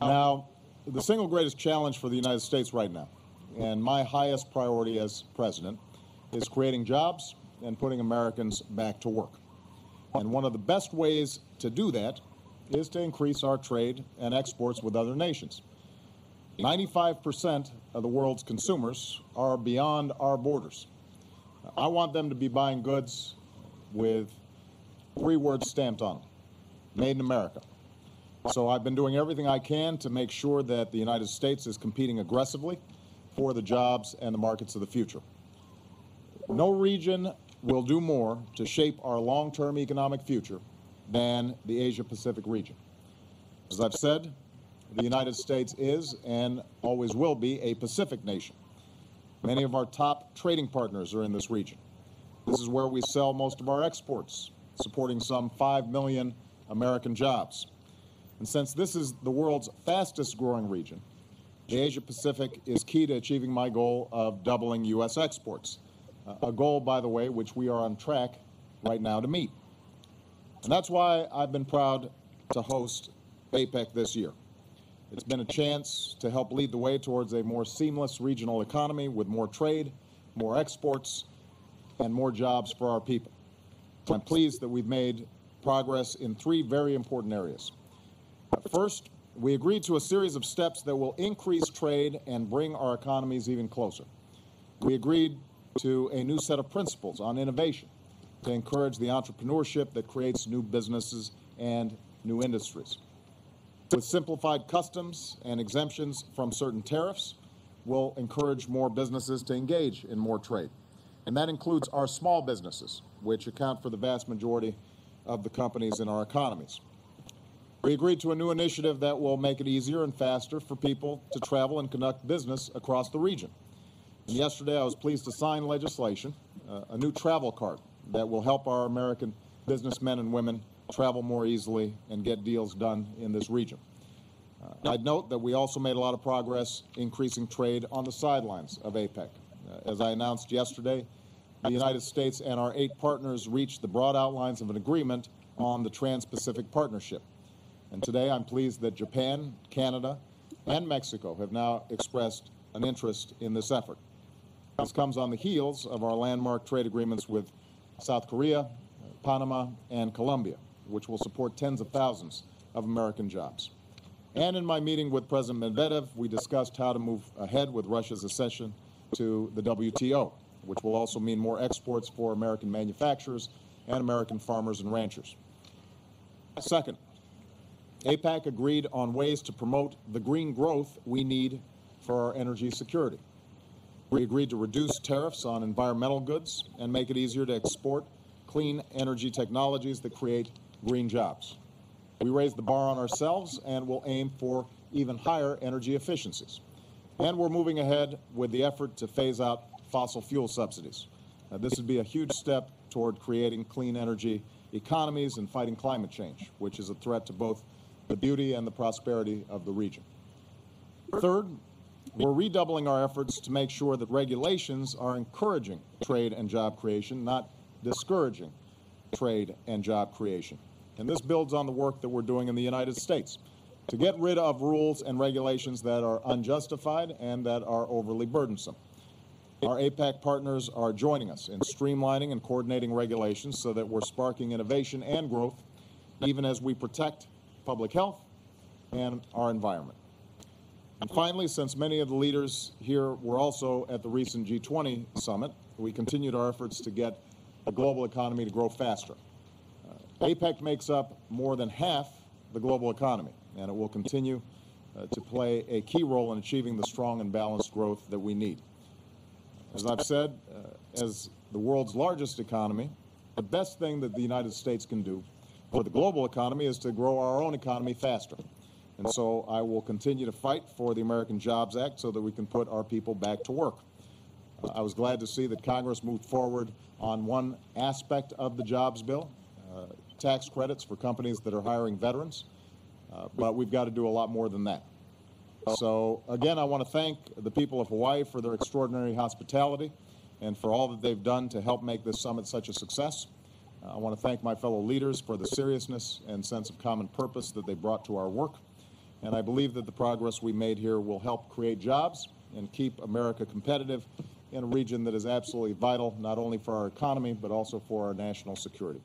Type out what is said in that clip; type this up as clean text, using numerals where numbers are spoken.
Now, the single greatest challenge for the United States right now, and my highest priority as president, is creating jobs and putting Americans back to work. And one of the best ways to do that is to increase our trade and exports with other nations. 95% of the world's consumers are beyond our borders. I want them to be buying goods with 3 words stamped on them: made in America. So I've been doing everything I can to make sure that the United States is competing aggressively for the jobs and the markets of the future. No region will do more to shape our long-term economic future than the Asia-Pacific region. As I've said, the United States is and always will be a Pacific nation. Many of our top trading partners are in this region. This is where we sell most of our exports, supporting some 5 million American jobs. And since this is the world's fastest growing region, the Asia-Pacific is key to achieving my goal of doubling U.S. exports, a goal, by the way, which we are on track right now to meet. And that's why I've been proud to host APEC this year. It's been a chance to help lead the way towards a more seamless regional economy with more trade, more exports, and more jobs for our people. I'm pleased that we've made progress in 3 very important areas. First, we agreed to a series of steps that will increase trade and bring our economies even closer. We agreed to a new set of principles on innovation to encourage the entrepreneurship that creates new businesses and new industries. With simplified customs and exemptions from certain tariffs, we'll encourage more businesses to engage in more trade. And that includes our small businesses, which account for the vast majority of the companies in our economies. We agreed to a new initiative that will make it easier and faster for people to travel and conduct business across the region. And yesterday, I was pleased to sign legislation, a new travel card that will help our American businessmen and women travel more easily and get deals done in this region. I'd note that we also made a lot of progress increasing trade on the sidelines of APEC. As I announced yesterday, the United States and our 8 partners reached the broad outlines of an agreement on the Trans-Pacific Partnership. And today I'm pleased that Japan, Canada, and Mexico have now expressed an interest in this effort. This comes on the heels of our landmark trade agreements with South Korea, Panama, and Colombia, which will support tens of thousands of American jobs. And in my meeting with President Medvedev, we discussed how to move ahead with Russia's accession to the WTO, which will also mean more exports for American manufacturers and American farmers and ranchers. Second, APEC agreed on ways to promote the green growth we need for our energy security. We agreed to reduce tariffs on environmental goods and make it easier to export clean energy technologies that create green jobs. We raised the bar on ourselves and will aim for even higher energy efficiencies. And we're moving ahead with the effort to phase out fossil fuel subsidies. This would be a huge step toward creating clean energy economies and fighting climate change, which is a threat to both the beauty and the prosperity of the region. Third, we're redoubling our efforts to make sure that regulations are encouraging trade and job creation, not discouraging trade and job creation. And this builds on the work that we're doing in the United States to get rid of rules and regulations that are unjustified and that are overly burdensome. Our APEC partners are joining us in streamlining and coordinating regulations so that we're sparking innovation and growth, even as we protect public health and our environment. And finally, since many of the leaders here were also at the recent G20 summit, we continued our efforts to get the global economy to grow faster. APEC makes up more than half the global economy, and it will continue to play a key role in achieving the strong and balanced growth that we need. As I've said, as the world's largest economy, the best thing that the United States can do for the global economy is to grow our own economy faster. And so I will continue to fight for the American Jobs Act so that we can put our people back to work. I was glad to see that Congress moved forward on one aspect of the jobs bill, tax credits for companies that are hiring veterans, but we've got to do a lot more than that. So again, I want to thank the people of Hawaii for their extraordinary hospitality and for all that they've done to help make this summit such a success. I want to thank my fellow leaders for the seriousness and sense of common purpose that they brought to our work. and I believe that the progress we made here will help create jobs and keep America competitive in a region that is absolutely vital, not only for our economy, but also for our national security.